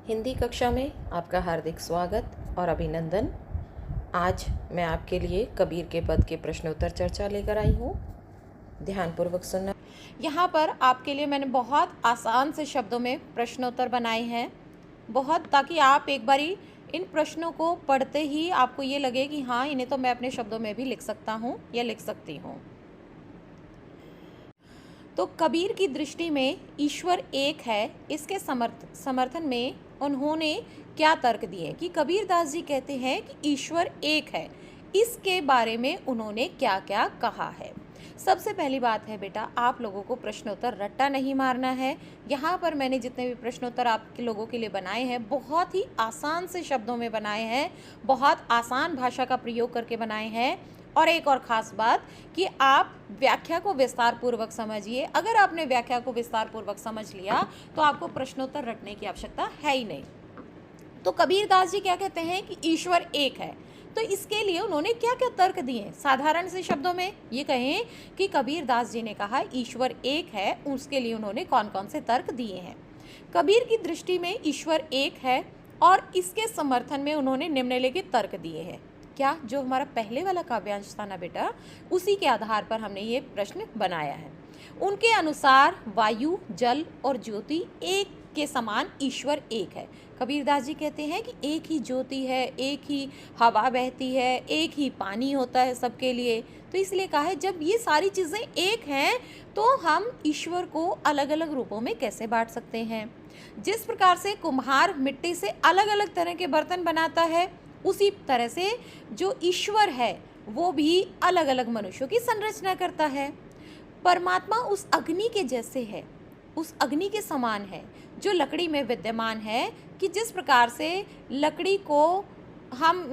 हिंदी कक्षा में आपका हार्दिक स्वागत और अभिनंदन। आज मैं आपके लिए कबीर के पद के प्रश्नोत्तर चर्चा लेकर आई हूँ। ध्यानपूर्वक सुनना। यहाँ पर आपके लिए मैंने बहुत आसान से शब्दों में प्रश्नोत्तर बनाए हैं, ताकि आप एक बारी इन प्रश्नों को पढ़ते ही आपको ये लगे कि हाँ, इन्हें तो मैं अपने शब्दों में भी लिख सकता हूँ या लिख सकती हूँ। तो कबीर की दृष्टि में ईश्वर एक है, इसके समर्थन में उन्होंने क्या तर्क दिए कि कबीरदास जी कहते हैं कि ईश्वर एक है, इसके बारे में उन्होंने क्या क्या कहा है। सबसे पहली बात है बेटा, आप लोगों को प्रश्नोत्तर रट्टा नहीं मारना है। यहाँ पर मैंने जितने भी प्रश्नोत्तर आपके लोगों के लिए बनाए हैं, बहुत ही आसान से शब्दों में बनाए हैं, बहुत आसान भाषा का प्रयोग करके बनाए हैं। और एक और ख़ास बात कि आप व्याख्या को विस्तार पूर्वक समझिए। अगर आपने व्याख्या को विस्तार पूर्वक समझ लिया तो आपको प्रश्नोत्तर रटने की आवश्यकता है ही नहीं। तो कबीरदास जी क्या कहते हैं कि ईश्वर एक है, तो इसके लिए उन्होंने क्या क्या तर्क दिए। साधारण से शब्दों में ये कहें कि कबीरदास जी ने कहा ईश्वर एक है, उसके लिए उन्होंने कौन कौन से तर्क दिए हैं। कबीर की दृष्टि में ईश्वर एक है और इसके समर्थन में उन्होंने निम्नलिखित तर्क दिए हैं। क्या, जो हमारा पहले वाला काव्यांश था ना बेटा, उसी के आधार पर हमने ये प्रश्न बनाया है। उनके अनुसार वायु, जल और ज्योति एक के समान ईश्वर एक है। कबीरदास जी कहते हैं कि एक ही ज्योति है, एक ही हवा बहती है, एक ही पानी होता है सबके लिए। तो इसलिए कहा है जब ये सारी चीज़ें एक हैं तो हम ईश्वर को अलग अलग रूपों में कैसे बांट सकते हैं। जिस प्रकार से कुम्हार मिट्टी से अलग अलग तरह के बर्तन बनाता है, उसी तरह से जो ईश्वर है वो भी अलग अलग मनुष्यों की संरचना करता है। परमात्मा उस अग्नि के जैसे है, उस अग्नि के समान है जो लकड़ी में विद्यमान है, कि जिस प्रकार से लकड़ी को हम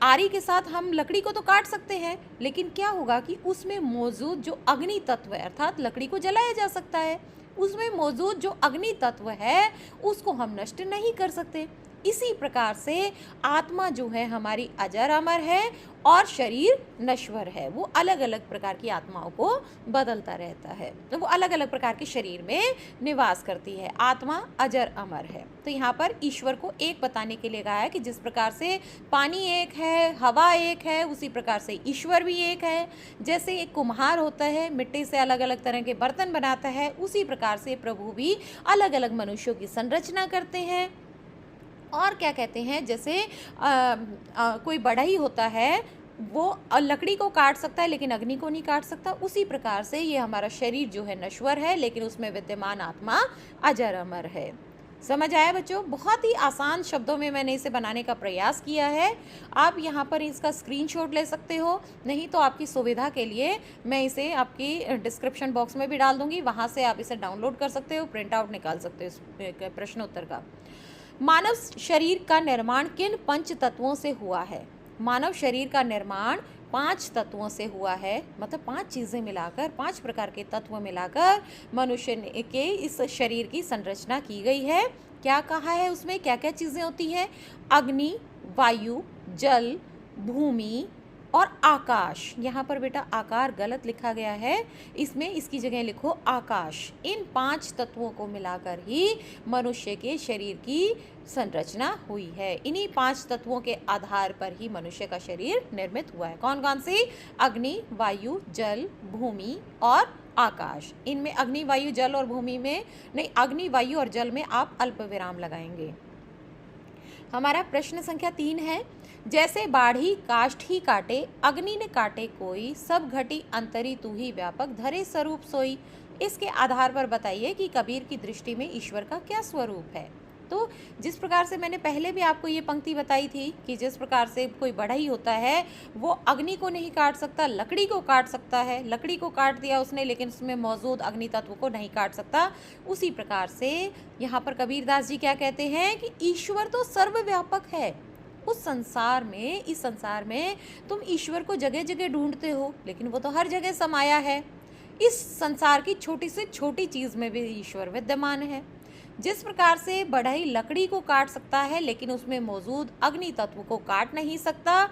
आरी के साथ हम लकड़ी को तो काट सकते हैं, लेकिन क्या होगा कि उसमें मौजूद जो अग्नि तत्व है, अर्थात लकड़ी को जलाया जा सकता है, उसमें मौजूद जो अग्नि तत्व है उसको हम नष्ट नहीं कर सकते। इसी प्रकार से आत्मा जो है हमारी अजर अमर है और शरीर नश्वर है। वो अलग अलग प्रकार की आत्माओं को बदलता रहता है, तो वो अलग अलग प्रकार के शरीर में निवास करती है। आत्मा अजर अमर है। तो यहाँ पर ईश्वर को एक बताने के लिए कहा है कि जिस प्रकार से पानी एक है, हवा एक है, उसी प्रकार से ईश्वर भी एक है। जैसे एक कुम्हार होता है, मिट्टी से अलग अलग तरह के बर्तन बनाता है, उसी प्रकार से प्रभु भी अलग अलग मनुष्यों की संरचना करते हैं। और क्या कहते हैं, जैसे कोई बढ़ई होता है, वो लकड़ी को काट सकता है लेकिन अग्नि को नहीं काट सकता। उसी प्रकार से ये हमारा शरीर जो है नश्वर है, लेकिन उसमें विद्यमान आत्मा अजर अमर है। समझ आया बच्चों? बहुत ही आसान शब्दों में मैंने इसे बनाने का प्रयास किया है। आप यहाँ पर इसका स्क्रीनशॉट ले सकते हो, नहीं तो आपकी सुविधा के लिए मैं इसे आपकी डिस्क्रिप्शन बॉक्स में भी डाल दूँगी, वहाँ से आप इसे डाउनलोड कर सकते हो, प्रिंट आउट निकाल सकते हो इस प्रश्नोत्तर का। मानव शरीर का निर्माण किन पंच तत्वों से हुआ है? मानव शरीर का निर्माण 5 तत्वों से हुआ है, मतलब 5 चीज़ें मिलाकर, 5 प्रकार के तत्व मिलाकर मनुष्य के इस शरीर की संरचना की गई है। क्या कहा है उसमें, क्या क्या चीज़ें होती हैं? अग्नि, वायु, जल, भूमि और आकाश। यहाँ पर बेटा आकार गलत लिखा गया है, इसमें इसकी जगह लिखो आकाश। इन 5 तत्वों को मिलाकर ही मनुष्य के शरीर की संरचना हुई है। इन्हीं 5 तत्वों के आधार पर ही मनुष्य का शरीर निर्मित हुआ है। कौन कौन सी? अग्नि, वायु, जल, भूमि और आकाश। इनमें अग्नि, वायु, जल और भूमि में नहीं, अग्नि, वायु और जल में आप अल्प विराम लगाएंगे। हमारा प्रश्न संख्या 3 है, जैसे बाढ़ी काष्ठ ही काटे, अग्नि ने काटे कोई, सब घटी अंतरी तू ही व्यापक, धरे स्वरूप सोई। इसके आधार पर बताइए कि कबीर की दृष्टि में ईश्वर का क्या स्वरूप है। तो जिस प्रकार से मैंने पहले भी आपको ये पंक्ति बताई थी कि जिस प्रकार से कोई बढ़ई होता है वो अग्नि को नहीं काट सकता, लकड़ी को काट सकता है, लकड़ी को काट दिया उसने लेकिन उसमें मौजूद अग्नि तत्व को नहीं काट सकता। उसी प्रकार से यहाँ पर कबीरदास जी क्या कहते हैं कि ईश्वर तो सर्वव्यापक है। उस संसार में, इस संसार में तुम ईश्वर को जगह जगह ढूंढते हो, लेकिन वो तो हर जगह समाया है। इस संसार की छोटी से छोटी चीज़ में भी ईश्वर विद्यमान है। जिस प्रकार से बढ़ई लकड़ी को काट सकता है लेकिन उसमें मौजूद अग्नि तत्व को काट नहीं सकता,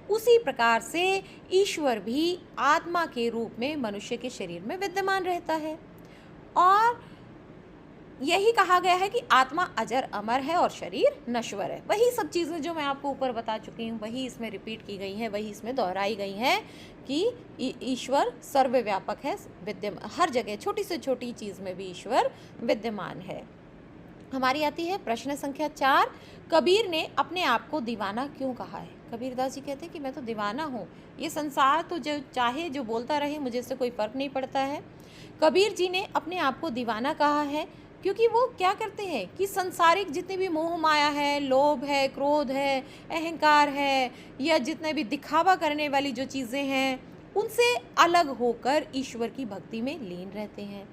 उसी प्रकार से ईश्वर भी आत्मा के रूप में मनुष्य के शरीर में विद्यमान रहता है। और यही कहा गया है कि आत्मा अजर अमर है और शरीर नश्वर है। वही सब चीज़ें जो मैं आपको ऊपर बता चुकी हूँ, वही इसमें रिपीट की गई हैं, वही इसमें दोहराई गई हैं कि ईश्वर सर्वव्यापक है, विद्यमान हर जगह, छोटी से छोटी चीज़ में भी ईश्वर विद्यमान है। हमारी आती है प्रश्न संख्या 4। कबीर ने अपने आप को दीवाना क्यों कहा है? कबीरदास जी कहते हैं कि मैं तो दीवाना हूँ, ये संसार तो जो चाहे जो बोलता रहे, मुझे इससे कोई फ़र्क नहीं पड़ता है। कबीर जी ने अपने आप को दीवाना कहा है क्योंकि वो क्या करते हैं कि संसारिक जितने भी मोह माया है, लोभ है, क्रोध है, अहंकार है, या जितने भी दिखावा करने वाली जो चीज़ें हैं, उनसे अलग होकर ईश्वर की भक्ति में लीन रहते हैं।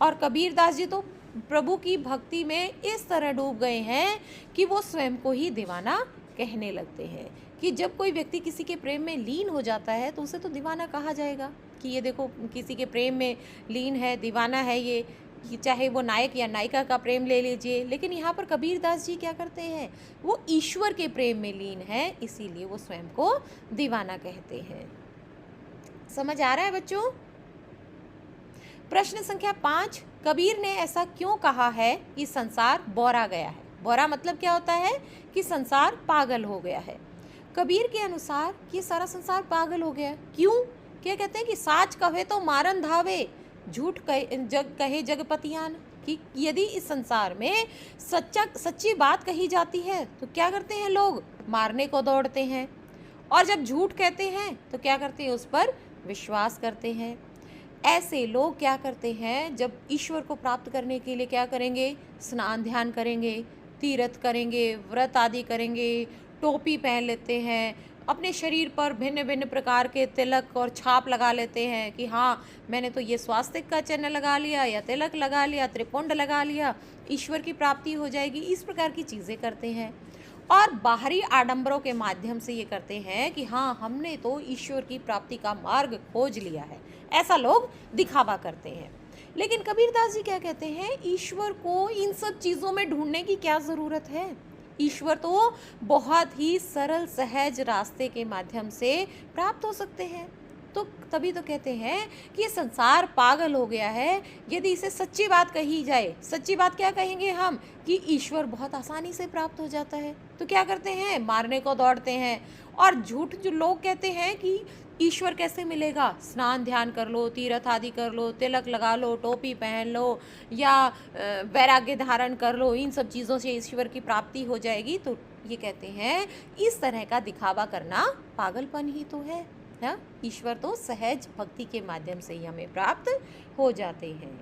और कबीरदास जी तो प्रभु की भक्ति में इस तरह डूब गए हैं कि वो स्वयं को ही दीवाना कहने लगते हैं कि जब कोई व्यक्ति किसी के प्रेम में लीन हो जाता है तो उसे तो दीवाना कहा जाएगा कि ये देखो किसी के प्रेम में लीन है, दीवाना है ये, चाहे वो नायक या नायिका का प्रेम ले लीजिए। लेकिन यहाँ पर कबीरदास जी क्या करते हैं, वो ईश्वर के प्रेम में लीन है, इसीलिए वो स्वयं को दीवाना कहते हैं। समझ आ रहा है बच्चों? प्रश्न संख्या 5। कबीर ने ऐसा क्यों कहा है कि संसार बौरा गया है? बौरा मतलब क्या होता है कि संसार पागल हो गया है। कबीर के अनुसार ये सारा संसार पागल हो गया। क्यों? क्या कहते हैं कि साच कहे तो मारन धावे, झूठ कहे जगपतियान। कि यदि इस संसार में सच्ची बात कही जाती है तो क्या करते हैं लोग? मारने को दौड़ते हैं। और जब झूठ कहते हैं तो क्या करते हैं? उस पर विश्वास करते हैं। ऐसे लोग क्या करते हैं, जब ईश्वर को प्राप्त करने के लिए क्या करेंगे? स्नान ध्यान करेंगे, तीर्थ करेंगे, व्रत आदि करेंगे, टोपी पहन लेते हैं, अपने शरीर पर भिन्न भिन्न प्रकार के तिलक और छाप लगा लेते हैं कि हाँ मैंने तो ये स्वास्तिक का चिन्ह लगा लिया, या तिलक लगा लिया, त्रिपुंड लगा लिया, ईश्वर की प्राप्ति हो जाएगी। इस प्रकार की चीज़ें करते हैं और बाहरी आडंबरों के माध्यम से ये करते हैं कि हाँ हमने तो ईश्वर की प्राप्ति का मार्ग खोज लिया है, ऐसा लोग दिखावा करते हैं। लेकिन कबीरदास जी क्या कहते हैं, ईश्वर को इन सब चीज़ों में ढूंढने की क्या ज़रूरत है? ईश्वर तो बहुत ही सरल सहज रास्ते के माध्यम से प्राप्त हो सकते हैं। तो तभी तो कहते हैं कि ये संसार पागल हो गया है। यदि इसे सच्ची बात कही जाए, सच्ची बात क्या कहेंगे हम, कि ईश्वर बहुत आसानी से प्राप्त हो जाता है, तो क्या करते हैं? मारने को दौड़ते हैं। और झूठ जो लोग कहते हैं कि ईश्वर कैसे मिलेगा? स्नान ध्यान कर लो, तीर्थ आदि कर लो, तिलक लगा लो, टोपी पहन लो, या वैराग्य धारण कर लो, इन सब चीज़ों से ईश्वर की प्राप्ति हो जाएगी। तो ये कहते हैं इस तरह का दिखावा करना पागलपन ही तो है। हाँ, ईश्वर तो सहज भक्ति के माध्यम से ही हमें प्राप्त हो जाते हैं।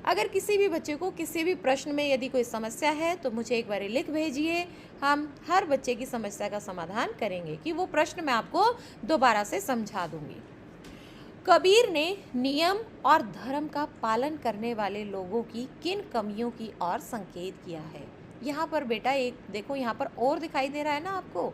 अगर किसी भी बच्चे को किसी भी प्रश्न में यदि कोई समस्या है तो मुझे एक बार लिख भेजिए, हम हर बच्चे की समस्या का समाधान करेंगे कि वो प्रश्न मैं आपको दोबारा से समझा दूंगी। कबीर ने नियम और धर्म का पालन करने वाले लोगों की किन कमियों की ओर संकेत किया है? यहाँ पर बेटा एक देखो, यहाँ पर और दिखाई दे रहा है ना आपको।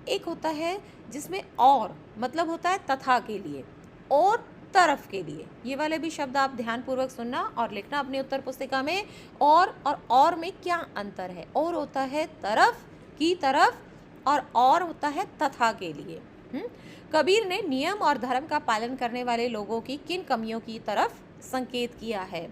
एक होता है जिसमें और मतलब होता है तथा के लिए, और तरफ के लिए। ये वाले भी शब्द आप ध्यानपूर्वक सुनना और लिखना अपनी उत्तर पुस्तिका में। और में क्या अंतर है? और होता है तरफ की तरफ, और होता है तथा के लिए। कबीर ने नियम और धर्म का पालन करने वाले लोगों की किन कमियों की तरफ संकेत किया है?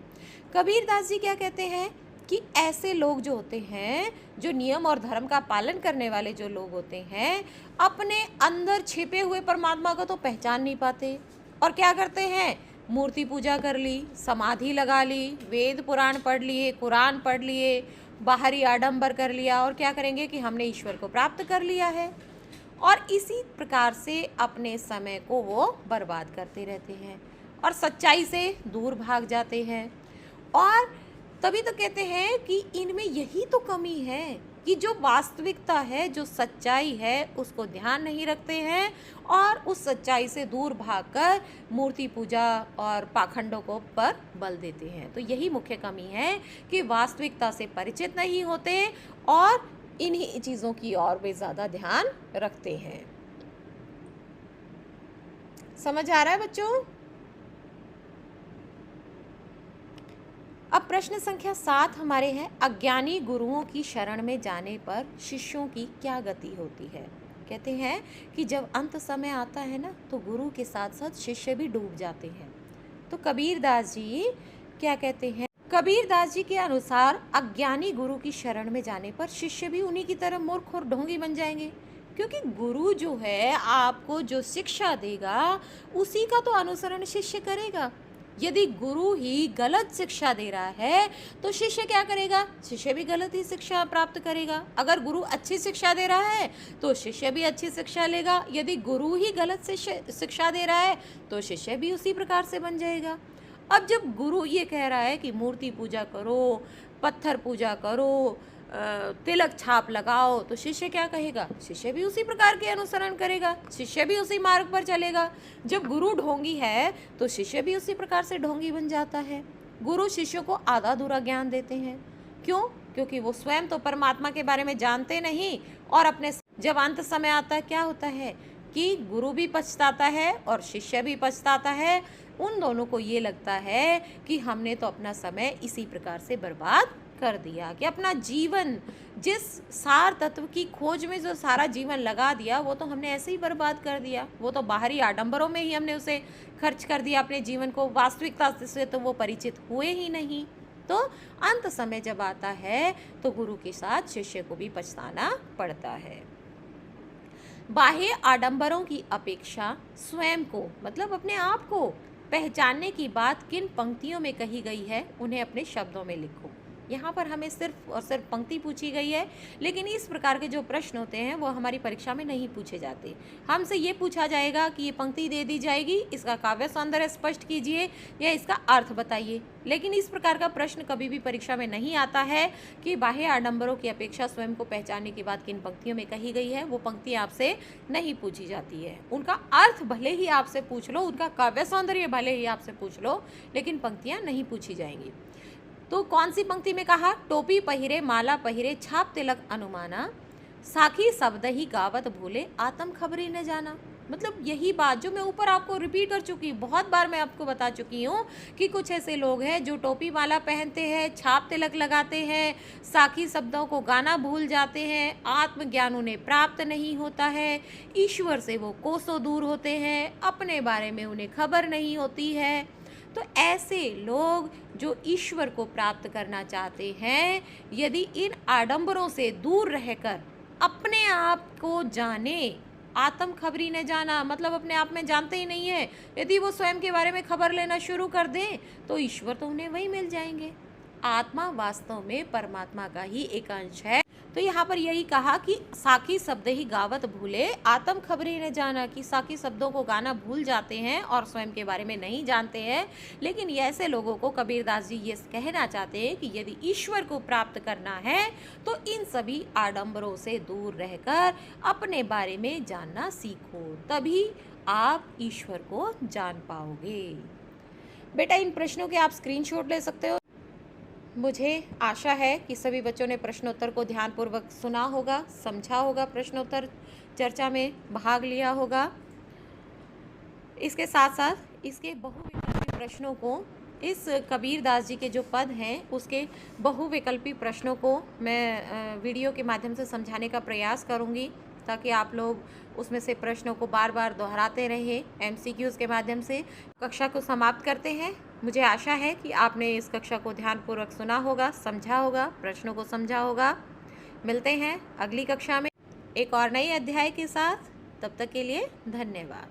कबीरदास जी क्या कहते हैं कि ऐसे लोग जो होते हैं, जो नियम और धर्म का पालन करने वाले जो लोग होते हैं, अपने अंदर छिपे हुए परमात्मा को तो पहचान नहीं पाते और क्या करते हैं? मूर्ति पूजा कर ली, समाधि लगा ली, वेद पुराण पढ़ लिए, कुरान पढ़ लिए, बाहरी आडंबर कर लिया, और क्या करेंगे कि हमने ईश्वर को प्राप्त कर लिया है। और इसी प्रकार से अपने समय को वो बर्बाद करते रहते हैं और सच्चाई से दूर भाग जाते हैं। और तभी तो कहते हैं कि इनमें यही तो कमी है कि जो वास्तविकता है, जो सच्चाई है, उसको ध्यान नहीं रखते हैं और उस सच्चाई से दूर भागकर मूर्ति पूजा और पाखंडों को पर बल देते हैं। तो यही मुख्य कमी है कि वास्तविकता से परिचित नहीं होते और इन्हीं चीज़ों की ओर वे ज़्यादा ध्यान रखते हैं। समझ आ रहा है बच्चों? अब प्रश्न संख्या 7 हमारे हैं, अज्ञानी गुरुओं की शरण में जाने पर शिष्यों की क्या गति होती है? कहते हैं कि जब अंत समय आता है ना, तो गुरु के साथ साथ शिष्य भी डूब जाते हैं। तो कबीरदास जी क्या कहते हैं कबीरदास जी के अनुसार अज्ञानी गुरु की शरण में जाने पर शिष्य भी उन्हीं की तरह मूर्ख और ढोंगी बन जाएंगे, क्योंकि गुरु जो है आपको जो शिक्षा देगा उसी का तो अनुसरण शिष्य करेगा। यदि गुरु ही गलत शिक्षा दे रहा है तो शिष्य क्या करेगा? शिष्य भी गलत ही शिक्षा प्राप्त करेगा। अगर गुरु अच्छी शिक्षा दे रहा है तो शिष्य भी अच्छी शिक्षा लेगा। यदि गुरु ही गलत शिक्षा दे रहा है तो शिष्य भी उसी प्रकार से बन जाएगा। अब जब गुरु ये कह रहा है कि मूर्ति पूजा करो, पत्थर पूजा करो, तिलक छाप लगाओ, तो शिष्य क्या कहेगा? शिष्य भी उसी प्रकार के अनुसरण करेगा, शिष्य भी उसी मार्ग पर चलेगा। जब गुरु ढोंगी है तो शिष्य भी उसी प्रकार से ढोंगी बन जाता है। गुरु शिष्य को आधा अधूरा ज्ञान देते हैं। क्यों? क्योंकि वो स्वयं तो परमात्मा के बारे में जानते नहीं, और अपने जब अंत समय आता है क्या होता है कि गुरु भी पछताता है और शिष्य भी पछताता है। उन दोनों को ये लगता है कि हमने तो अपना समय इसी प्रकार से बर्बाद कर दिया, कि अपना जीवन जिस सार तत्व की खोज में जो सारा जीवन लगा दिया वो तो हमने ऐसे ही बर्बाद कर दिया। वो तो बाहरी आडंबरों में ही हमने उसे खर्च कर दिया अपने जीवन को, वास्तविकता से तो वो परिचित हुए ही नहीं। तो अंत समय जब आता है तो गुरु के साथ शिष्य को भी पछताना पड़ता है। बाह्य आडंबरों की अपेक्षा स्वयं को, मतलब अपने आप को पहचानने की बात किन पंक्तियों में कही गई है उन्हें अपने शब्दों में लिखो। यहाँ पर हमें सिर्फ और सिर्फ पंक्ति पूछी गई है, लेकिन इस प्रकार के जो प्रश्न होते हैं वो हमारी परीक्षा में नहीं पूछे जाते। हमसे ये पूछा जाएगा कि ये पंक्ति दे दी जाएगी, इसका काव्य सौंदर्य स्पष्ट कीजिए या इसका अर्थ बताइए। लेकिन इस प्रकार का प्रश्न कभी भी परीक्षा में नहीं आता है कि बाह्य आडंबरों की अपेक्षा स्वयं को पहचानने की बात किन पंक्तियों में कही गई है। वो पंक्ति आपसे नहीं पूछी जाती है। उनका अर्थ भले ही आपसे पूछ लो, उनका काव्य सौंदर्य भले ही आपसे पूछ लो, लेकिन पंक्तियाँ नहीं पूछी जाएंगी। तो कौन सी पंक्ति में कहा? टोपी पहिरे माला पहिरे छाप तिलक अनुमाना, साखी शब्द ही गावत भूले आत्म खबरी न जाना। मतलब यही बात जो मैं ऊपर आपको रिपीट कर चुकी हूँ, बहुत बार मैं आपको बता चुकी हूँ कि कुछ ऐसे लोग हैं जो टोपी माला पहनते हैं, छाप तिलक लगाते हैं, साखी शब्दों को गाना भूल जाते हैं, आत्मज्ञान उन्हें प्राप्त नहीं होता है, ईश्वर से वो कोसों दूर होते हैं, अपने बारे में उन्हें खबर नहीं होती है। तो ऐसे लोग जो ईश्वर को प्राप्त करना चाहते हैं, यदि इन आडंबरों से दूर रहकर अपने आप को जाने, आत्म खबरी ने जाना मतलब अपने आप में जानते ही नहीं है, यदि वो स्वयं के बारे में खबर लेना शुरू कर दें तो ईश्वर तो उन्हें वही मिल जाएंगे। आत्मा वास्तव में परमात्मा का ही एक अंश है। तो यहाँ पर यही कहा कि साखी शब्द ही गावत भूले आत्म खबरी ने जाना, कि साखी शब्दों को गाना भूल जाते हैं और स्वयं के बारे में नहीं जानते हैं। लेकिन ऐसे लोगों को कबीरदास जी ये कहना चाहते हैं कि यदि ईश्वर को प्राप्त करना है तो इन सभी आडंबरों से दूर रहकर अपने बारे में जानना सीखो, तभी आप ईश्वर को जान पाओगे। बेटा इन प्रश्नों के आप स्क्रीनशॉट ले सकते हो। मुझे आशा है कि सभी बच्चों ने प्रश्नोत्तर को ध्यानपूर्वक सुना होगा, समझा होगा, प्रश्नोत्तर चर्चा में भाग लिया होगा। इसके साथ साथ इसके बहुविकल्पी प्रश्नों को, इस कबीरदास जी के जो पद हैं उसके बहुविकल्पी प्रश्नों को मैं वीडियो के माध्यम से समझाने का प्रयास करूँगी, ताकि आप लोग उसमें से प्रश्नों को बार बार दोहराते रहें MCQs के माध्यम से। कक्षा को समाप्त करते हैं। मुझे आशा है कि आपने इस कक्षा को ध्यानपूर्वक सुना होगा, समझा होगा, प्रश्नों को समझा होगा। मिलते हैं अगली कक्षा में एक और नए अध्याय के साथ। तब तक के लिए धन्यवाद।